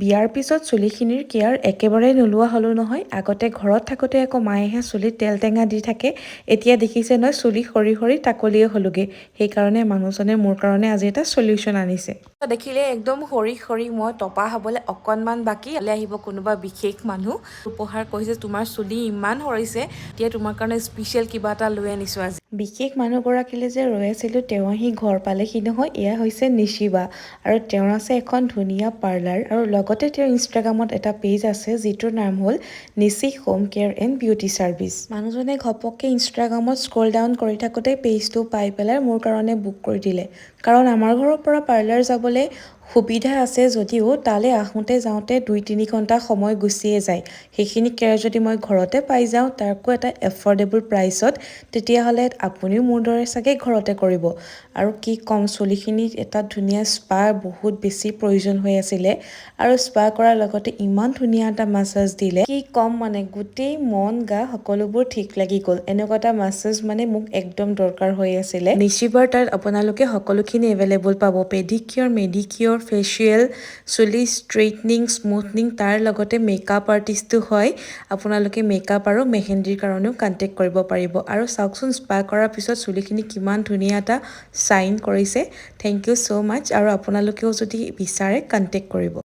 বিয়াৰ পিছত চুলিখিনিৰ কেয়াৰ একেবাৰে নোলোৱা হ'লো নহয়। আগতে ঘৰত থাকোঁতে আকৌ মায়েহে চুলিত তেল টেঙা দি থাকে। এতিয়া দেখিছে নহয় চুলি সৰি সৰি টাকলিয়ে হ'লোগে। সেইকাৰণে মানুহজনে মোৰ কাৰণে আজি এটা চলিউশ্যন আনিছে। দেখিলে একদম সৰি সৰি মই টপা হ'বলৈ অকণমান বাকী আহিব কোনোবা বিশেষ মানুহ উপহাৰ কৈছে তোমাৰ চুলি ইমান সৰিছে, এতিয়া তোমাৰ কাৰণে স্পেচিয়েল কিবা এটা লৈ আনিছোঁ আজি। বিশেষ মানুহগৰাকীলৈ যে ৰৈ আছিলোঁ তেওঁ আহি ঘৰ পালেহি নহয়। এয়া হৈছে নিশিবা আৰু তেওঁৰ আছে এখন ধুনীয়া পাৰ্লাৰ আৰু লগতে তেওঁৰ ইনষ্টাগ্ৰামত এটা পেজ আছে যিটোৰ নাম হ'ল Nishi home care and beauty services. মানুহজনে ঘপককৈ ইনষ্টাগ্ৰামত স্ক্ৰল ডাউন কৰি থাকোঁতে পেজটো পাই পেলাই মোৰ কাৰণে বুক কৰি দিলে। কাৰণ আমাৰ ঘৰৰ পৰা পাৰ্লাৰ যাবলৈ সুবিধা আছে যদিও তালৈ আহোঁতে যাওঁতে 2-3 ঘণ্টা সময় গুচিয়ে যায়। সেইখিনি কেয়াৰ যদি মই ঘৰতে পাই যাওঁ তাকো এটা এফৰ্ডেবল প্ৰাইচত, তেতিয়াহ'লে আপুনিও মোৰ দৰে চাগে ঘৰতে কৰিব। আৰু কি ক'ম, চুলিখিনিত এটা ধুনীয়া স্পা বহুত বেছি প্ৰয়োজন হৈ আছিলে আৰু স্পা কৰাৰ লগতে ইমান ধুনীয়া এটা মাছাজ দিলে, কি ক'ম মানে গোটেই মন গা সকলোবোৰ ঠিক লাগি গ'ল। এনেকুৱা এটা মাছাজ মানে মোক একদম দৰকাৰ হৈ আছিলে। নিশিবাৰ তাত আপোনালোকে সকলোখিনি এভেইলেবল পাব। পেডিকিয়ৰ, মেডিকিয়ৰ, ফেচিয়েল, চুলি ষ্ট্ৰেইটনিং, স্মুথনিং, তাৰ লগতে মেকআপ আৰ্টিষ্টো হয়। আপোনালোকে মেকআপ আৰু মেহেন্দিৰ কাৰণেও কণ্টেক্ট কৰিব পাৰিব। আৰু চাওকচোন স্পা কৰাৰ পিছত চুলিখিনি কিমান ধুনীয়া এটা শ্বাইন কৰিছে। থেংক ইউ ছ' মাছ। আৰু আপোনালোকেও যদি বিচাৰে কণ্টেক্ট কৰিব।